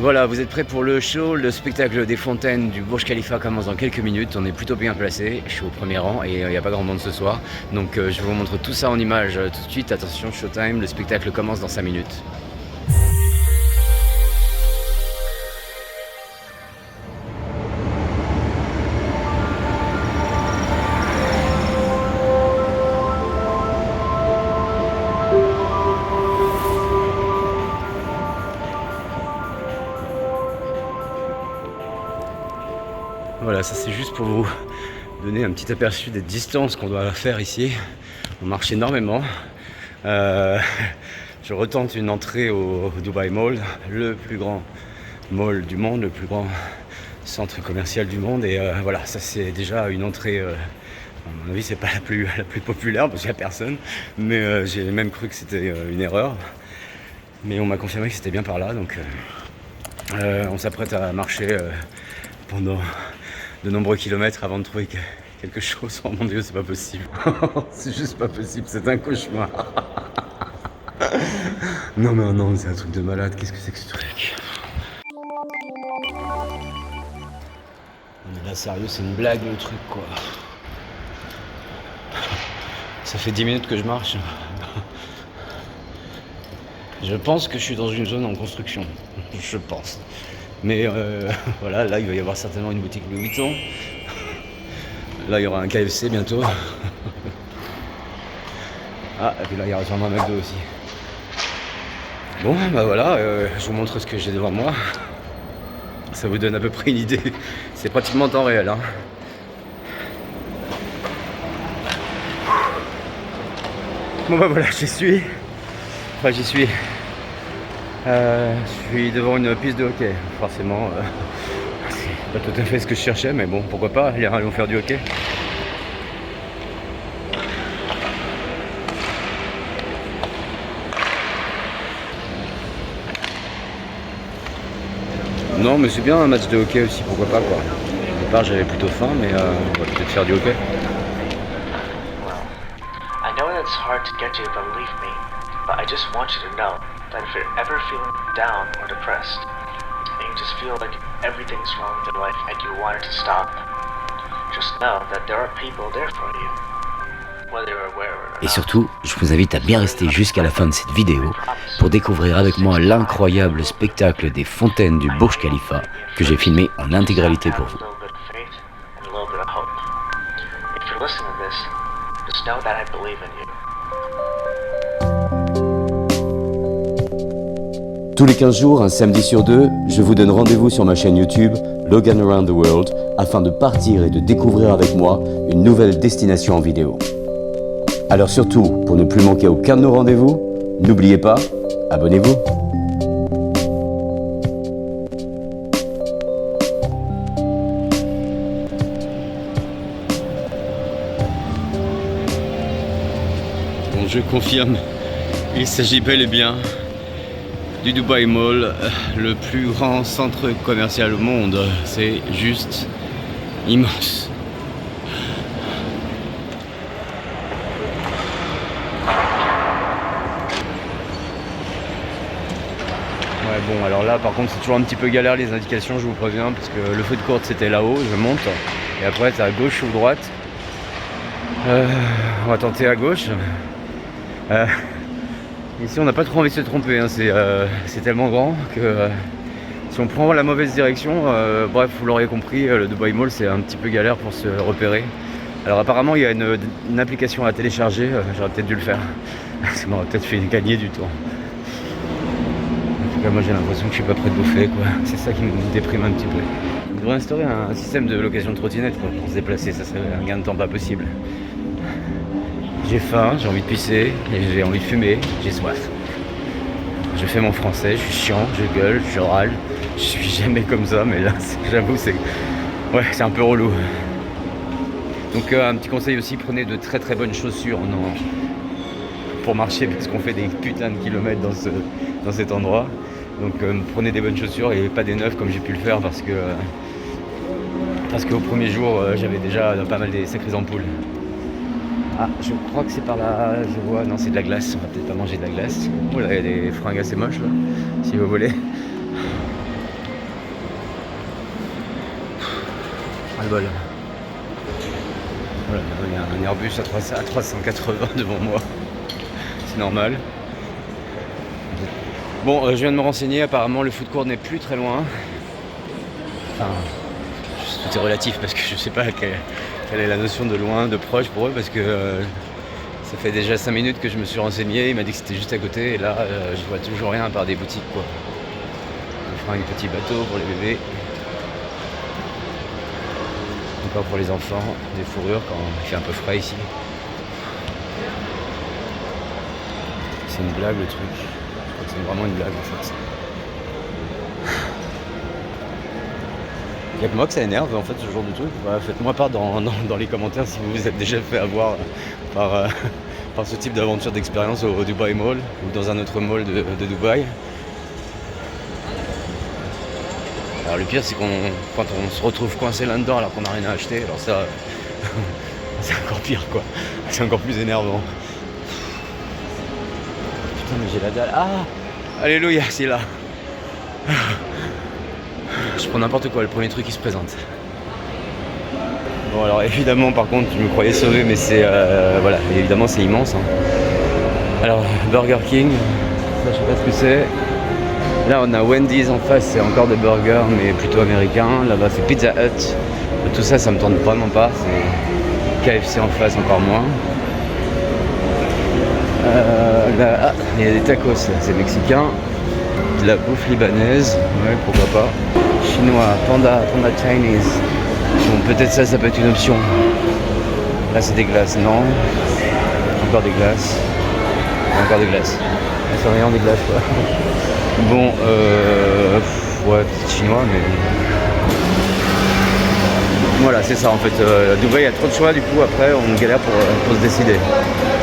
Voilà, vous êtes prêts pour le show? Le spectacle des fontaines du Burj Khalifa commence dans quelques minutes. On est plutôt bien placé. Je suis au premier rang et il n'y a pas grand monde ce soir. Donc je vous montre tout ça en images tout de suite. Attention, showtime, le spectacle commence dans 5 minutes. Voilà, ça c'est juste pour vous donner un petit aperçu des distances qu'on doit faire ici. On marche énormément. Je retente une entrée au Dubai Mall, le plus grand mall du monde, le plus grand centre commercial du monde. Et voilà, ça c'est déjà une entrée, à mon avis c'est pas la plus populaire parce qu'il n'y a personne. Mais j'ai même cru que c'était une erreur. Mais on m'a confirmé que c'était bien par là. Donc on s'apprête à marcher pendant de nombreux kilomètres avant de trouver quelque chose. Oh mon Dieu, c'est pas possible. C'est juste pas possible, c'est un cauchemar. Non mais non, c'est un truc de malade. Qu'est-ce que c'est que ce truc? On est là sérieux, c'est une blague le truc quoi. Ça fait 10 minutes que je marche. Je pense que je suis dans une zone en construction. Je pense. Mais voilà, là il va y avoir certainement une boutique Louis Vuitton. Là il y aura un KFC bientôt. Ah, et puis là il y aura sûrement un McDo aussi. Bon, bah voilà, je vous montre ce que j'ai devant moi. Ça vous donne à peu près une idée. C'est pratiquement en temps réel. Hein. Bon bah voilà, j'y suis. Enfin j'y suis. Je suis devant une piste de hockey. Forcément, c'est pas tout à fait ce que je cherchais, mais bon, pourquoi pas, allons faire du hockey. Non, mais c'est bien un match de hockey aussi, pourquoi pas quoi. Au départ, j'avais plutôt faim, mais on va peut-être faire du hockey. I know that's hard to get you to believe me, but I just want you to know that if you're ever feeling down or depressed, and you just feel like everything's wrong with your life and you want it to stop, just know that there are people there for you, whether you're aware or not. Et surtout, je vous invite à bien rester jusqu'à la fin de cette vidéo pour découvrir avec moi l'incroyable spectacle des fontaines du Burj Khalifa que j'ai filmé en intégralité pour vous. If you're listening to this, just know that I believe in you. Tous les 15 jours, un samedi sur deux, je vous donne rendez-vous sur ma chaîne YouTube Logan Around the World afin de partir et de découvrir avec moi une nouvelle destination en vidéo. Alors surtout, pour ne plus manquer aucun de nos rendez-vous, n'oubliez pas, abonnez-vous. Bon, je confirme, il s'agit bel et bien du Dubai Mall, le plus grand centre commercial au monde. C'est juste immense. Ouais bon, alors là par contre c'est toujours un petit peu galère les indications, je vous préviens, parce que le feu de courte c'était là-haut, je monte, et après c'est à gauche ou droite. On va tenter à gauche. Ici on n'a pas trop envie de se tromper, hein. C'est tellement grand que si on prend la mauvaise direction, bref vous l'aurez compris, le Dubai Mall c'est un petit peu galère pour se repérer. Alors apparemment il y a une application à télécharger, j'aurais peut-être dû le faire, ça m'aurait peut-être fait gagner du temps. En tout cas moi j'ai l'impression que je suis pas prêt de bouffer quoi, c'est ça qui me déprime un petit peu. On devrait instaurer un système de location de trottinette quoi, pour se déplacer, ça serait un gain de temps pas possible. J'ai faim, j'ai envie de pisser, j'ai envie de fumer, j'ai soif. Je fais mon français, je suis chiant, je gueule, je râle. Je suis jamais comme ça, mais là, j'avoue, c'est un peu relou. Donc un petit conseil aussi, prenez de très très bonnes chaussures pour marcher, parce qu'on fait des putains de kilomètres dans cet endroit. Donc prenez des bonnes chaussures et pas des neuves comme j'ai pu le faire, parce qu'au premier jour, j'avais déjà pas mal des sacrées ampoules. Ah, je crois que c'est par là, je vois, non c'est de la glace, on va peut-être pas manger de la glace. Oh là, il y a des fringues assez moches là, si vous voulez. Ah le bol. Voilà, il y a un Airbus à 380 devant moi. C'est normal. Bon, je viens de me renseigner, apparemment le food court n'est plus très loin. Enfin, tout est relatif parce que je sais pas quelle est la notion de loin, de proche pour eux, parce que ça fait déjà 5 minutes que je me suis renseigné, il m'a dit que c'était juste à côté, et là je vois toujours rien à part des boutiques quoi. On fera un petit bateau pour les bébés. Encore pour les enfants, des fourrures quand il fait un peu frais ici. C'est une blague le truc. Je crois que c'est vraiment une blague en fait. Il n'y a que moi que ça énerve en fait ce genre de truc. Voilà, faites-moi part dans les commentaires si vous vous êtes déjà fait avoir par ce type d'aventure d'expérience au Dubai Mall ou dans un autre mall de Dubaï. Alors le pire c'est quand on se retrouve coincé là-dedans alors qu'on n'a rien à acheter, alors ça c'est encore pire quoi, c'est encore plus énervant. Putain mais j'ai la dalle, ah alléluia c'est là. Je prends n'importe quoi, le premier truc qui se présente. Bon alors évidemment par contre je me croyais sauvé mais c'est voilà, évidemment c'est immense hein. Alors Burger King, ça je sais pas ce que c'est. Là on a Wendy's en face, c'est encore des burgers mais plutôt américains. Là-bas c'est Pizza Hut. Tout ça, ça me tente vraiment pas. C'est KFC en face encore moins. Là, il y a des tacos, c'est mexicain. De la bouffe libanaise, ouais pourquoi pas. Chinois, panda Chinese. Bon peut-être ça peut être une option. Là c'est des glaces, non. Encore des glaces. Encore des glaces. C'est rien des glaces quoi. Bon, ouais, peut-être chinois, mais voilà, c'est ça en fait. Dubaï, il y a trop de choix, du coup, après, on galère pour se décider.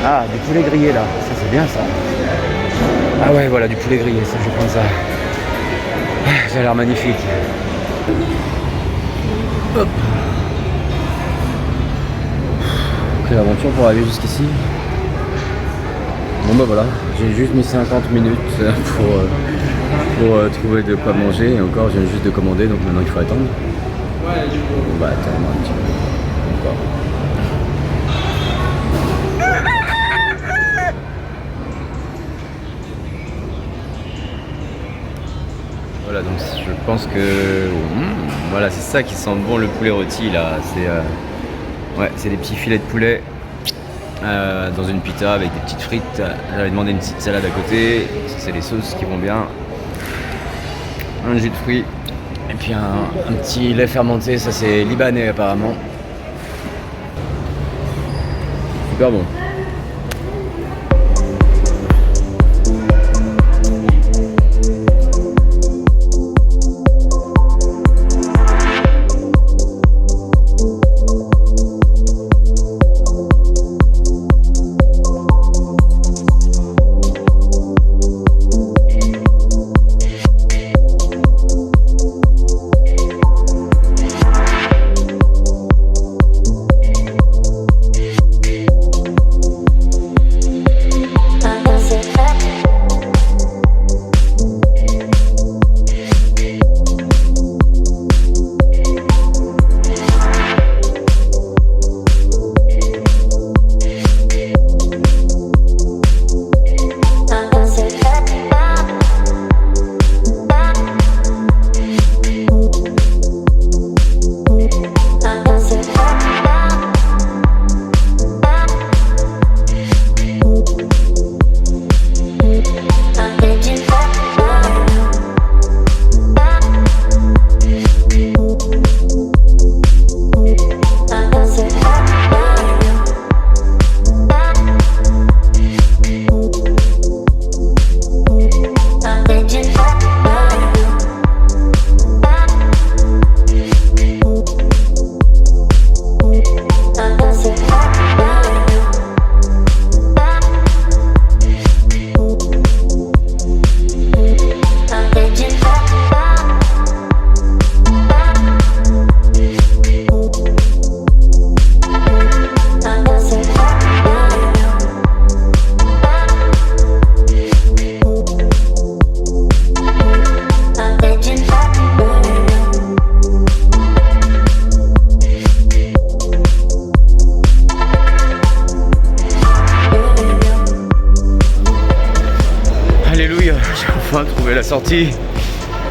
Ah, du poulet grillé là, ça c'est bien ça. Ah ouais, voilà, du poulet grillé, ça, je vais prendre ça. Ça a l'air magnifique. Hop. Quelle aventure pour arriver jusqu'ici. Bon bah voilà, j'ai juste mis 50 minutes pour trouver de quoi manger et encore je viens juste de commander donc maintenant il faut attendre. Bon bah attends un petit peu. Encore. Voilà donc je pense que voilà c'est ça qui sent bon le poulet rôti là, c'est des petits filets de poulet. Dans une pita avec des petites frites. J'avais demandé une petite salade à côté. Ça c'est les sauces qui vont bien. Un jus de fruits. Et puis un petit lait fermenté. Ça c'est libanais apparemment. Super bon. sortie.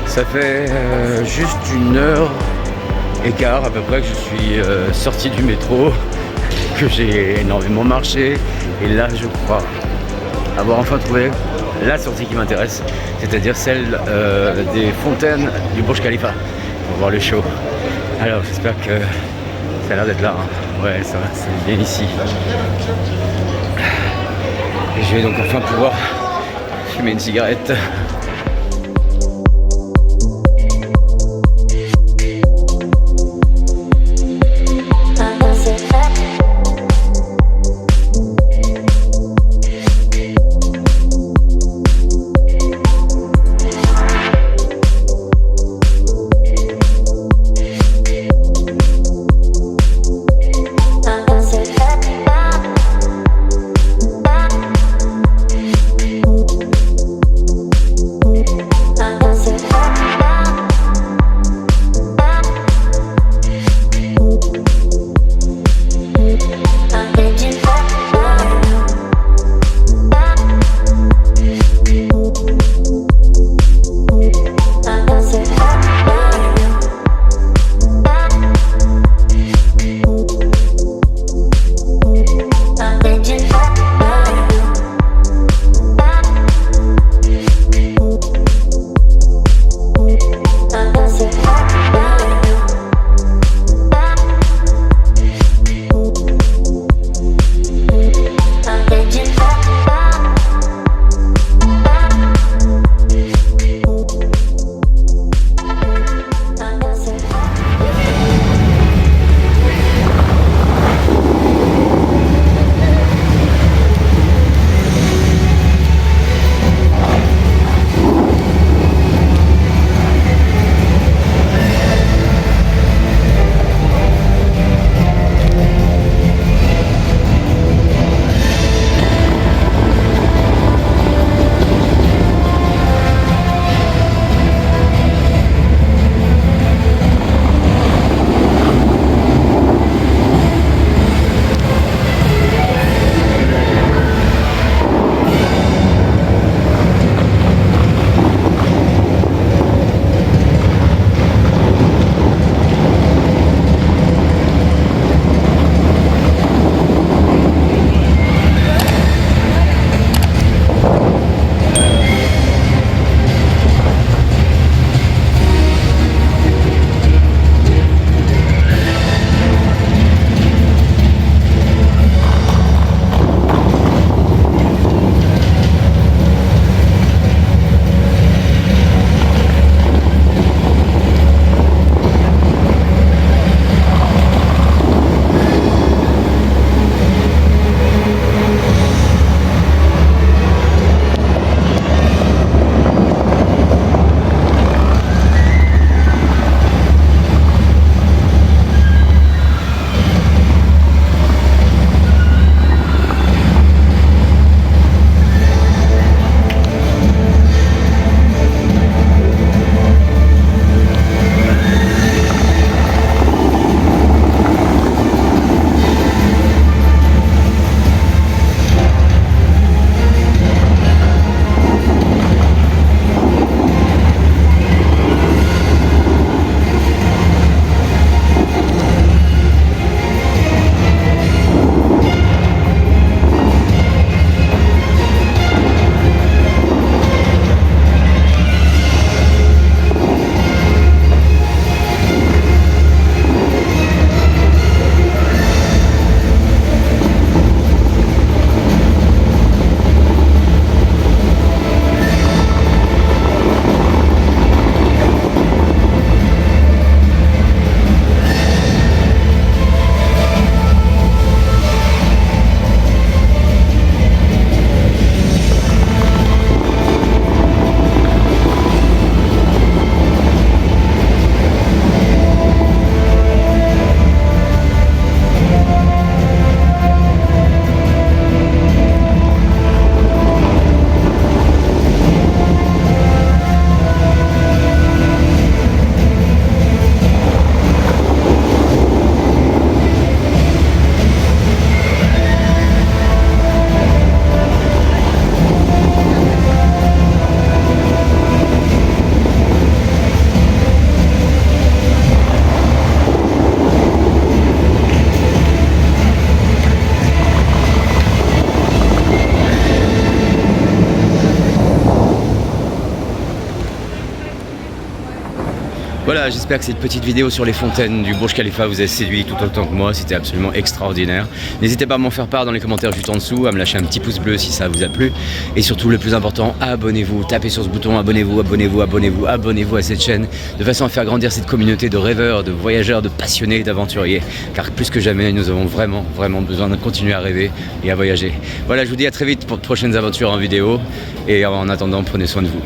Ça fait juste 1h15 à peu près que je suis sorti du métro, que j'ai énormément marché. Et là, je crois avoir enfin trouvé la sortie qui m'intéresse, c'est-à-dire celle des fontaines du Burj Khalifa pour voir le show. Alors j'espère que ça a l'air d'être là, hein. Ouais, ça va, c'est bien ici. Et je vais donc enfin pouvoir fumer une cigarette. Voilà, j'espère que cette petite vidéo sur les fontaines du Burj Khalifa vous a séduit tout autant que moi, c'était absolument extraordinaire. N'hésitez pas à m'en faire part dans les commentaires juste en dessous, à me lâcher un petit pouce bleu si ça vous a plu. Et surtout, le plus important, abonnez-vous, tapez sur ce bouton, abonnez-vous, abonnez-vous, abonnez-vous, abonnez-vous à cette chaîne, de façon à faire grandir cette communauté de rêveurs, de voyageurs, de passionnés, d'aventuriers. Car plus que jamais, nous avons vraiment besoin de continuer à rêver et à voyager. Voilà, je vous dis à très vite pour de prochaines aventures en vidéo. Et en attendant, prenez soin de vous.